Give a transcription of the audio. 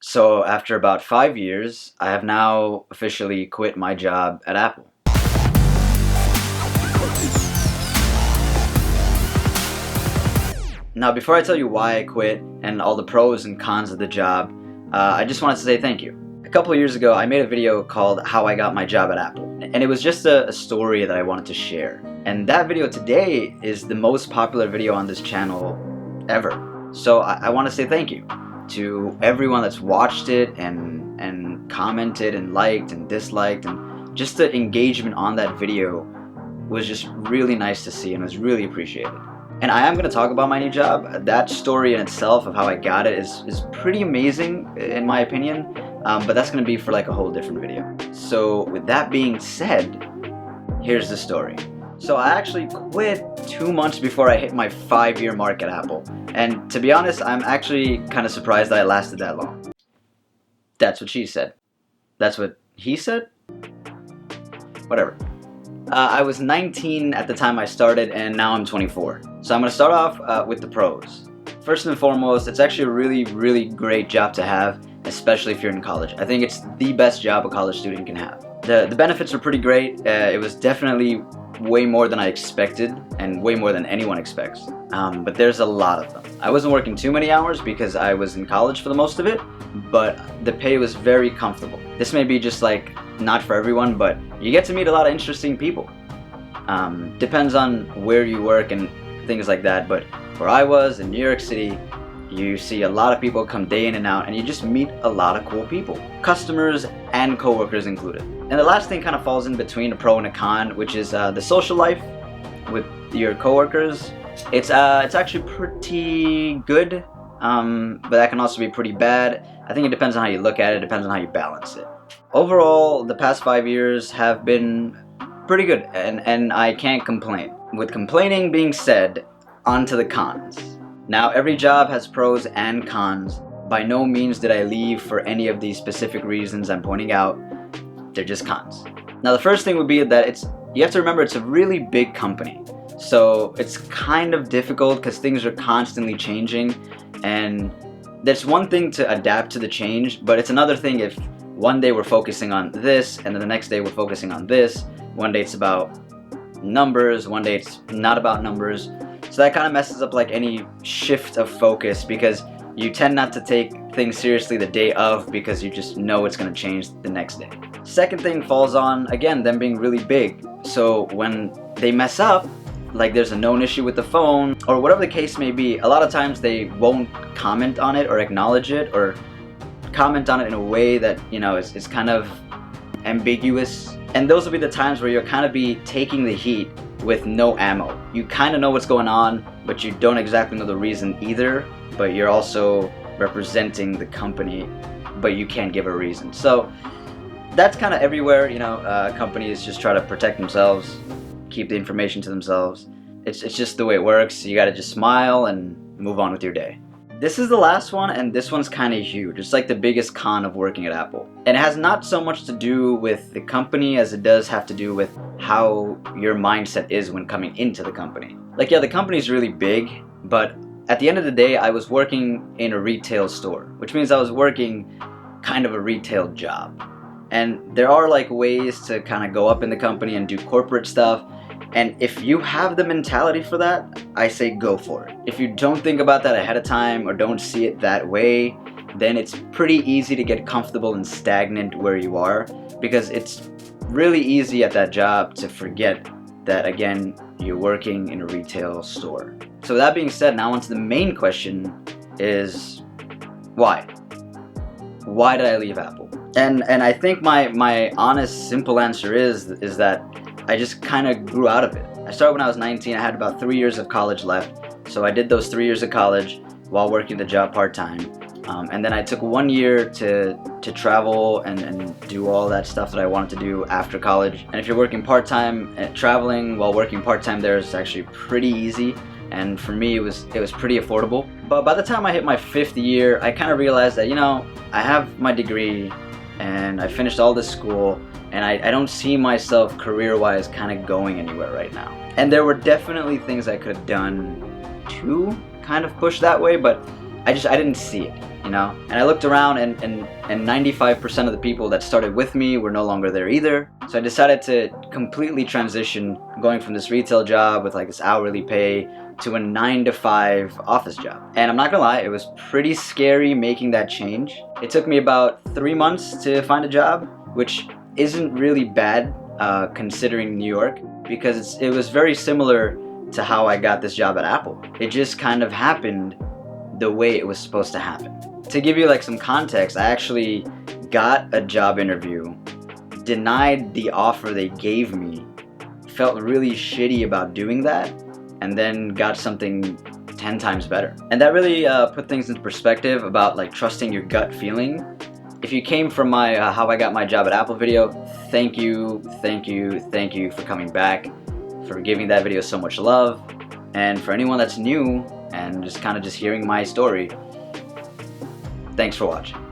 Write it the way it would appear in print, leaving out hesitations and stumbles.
So after about 5 years, I have now officially quit my job at Apple. Now, before I tell you why I quit and all the pros and cons of the job, I just wanted to say thank you. A couple of years ago, I made a video called How I Got My Job at Apple, and it was just a story that I wanted to share. And that video today is the most popular video on this channel ever. So I want to say thank you to everyone that's watched it and commented and liked and disliked, and just the engagement on that video was just really nice to see and was really appreciated. And I am going to talk about my new job. That story in itself of how I got it is pretty amazing in my opinion, but that's going to be for like a whole different video. So with that being said, here's the story. So I actually quit 2 months before I hit my 5-year mark at Apple. And to be honest, I'm actually kind of surprised that I lasted that long. That's what she said. That's what he said? Whatever. I was 19 at the time I started, and now I'm 24. So I'm going to start off with the pros. First and foremost, it's actually a really great job to have, especially if you're in college. I think it's the best job a college student can have. The benefits were pretty great. It was definitely way more than I expected, and way more than anyone expects. But there's a lot of them. I wasn't working too many hours because I was in college for the most of it, but the pay was very comfortable. This may be just like not for everyone, but you get to meet a lot of interesting people. Depends on where you work and things like that, but where I was in New York City, you see a lot of people come day in and out, and you just meet a lot of cool people, customers and coworkers included. And the last thing kind of falls in between a pro and a con, which is the social life with your coworkers. It's actually pretty good, but that can also be pretty bad. I think it depends on how you look at it, depends on how you balance it. Overall, the past 5 years have been pretty good, and I can't complain. With complaining being said, on to the cons. Now, every job has pros and cons. By no means did I leave for any of these specific reasons I'm pointing out. They're just cons. Now, the first thing would be that you have to remember it's a really big company. So it's kind of difficult because things are constantly changing, and there's one thing to adapt to the change, but it's another thing if one day we're focusing on this, and then the next day we're focusing on this. One day it's about numbers, one day it's not about numbers. So that kind of messes up like any shift of focus, because you tend not to take things seriously the day of because you just know it's going to change the next day. Second thing falls on, again, them being really big. So when they mess up, like there's a known issue with the phone or whatever the case may be, a lot of times they won't comment on it or acknowledge it or comment on it in a way that, you know, is kind of ambiguous. And those will be the times where you'll kind of be taking the heat with no ammo. You kind of know what's going on, but you don't exactly know the reason either, but you're also representing the company, but you can't give a reason. So that's kind of everywhere, you know, companies just try to protect themselves, keep the information to themselves. It's just the way it works. You gotta just smile and move on with your day. This is the last one, and this one's kind of huge. It's like the biggest con of working at Apple. And it has not so much to do with the company as it does have to do with how your mindset is when coming into the company. Like, yeah, the company's really big, but at the end of the day, I was working in a retail store, which means I was working kind of a retail job. And there are like ways to kind of go up in the company and do corporate stuff. And if you have the mentality for that, I say go for it. If you don't think about that ahead of time or don't see it that way, then it's pretty easy to get comfortable and stagnant where you are, because it's really easy at that job to forget that, again, you're working in a retail store. So with that being said, now onto the main question is why? Why did I leave Apple? And I think my honest, simple answer is that I just kind of grew out of it. I started when I was 19. I had about 3 years of college left. So I did those 3 years of college while working the job part-time. And then I took 1 year to travel and do all that stuff that I wanted to do after college. And if you're working part-time, traveling while working part-time there is actually pretty easy. And for me, it was pretty affordable. But by the time I hit my 5th year, I kind of realized that, you know, I have my degree and I finished all this school, and I don't see myself career-wise kind of going anywhere right now. And there were definitely things I could have done to kind of push that way, but I didn't see it. you know? And I looked around and 95% of the people that started with me were no longer there either. So I decided to completely transition, going from this retail job with like this hourly pay to a 9-to-5 office job. And I'm not gonna lie, it was pretty scary making that change. It took me about 3 months to find a job, which isn't really bad considering New York, because it was very similar to how I got this job at Apple. It just kind of happened the way it was supposed to happen. To give you like some context, I actually got a job interview, denied the offer they gave me, felt really shitty about doing that, and then got something 10 times better. And that really put things into perspective about like trusting your gut feeling. If you came from my how I got my job at Apple video, thank you for coming back, for giving that video so much love. And for anyone that's new and just hearing my story, thanks for watching.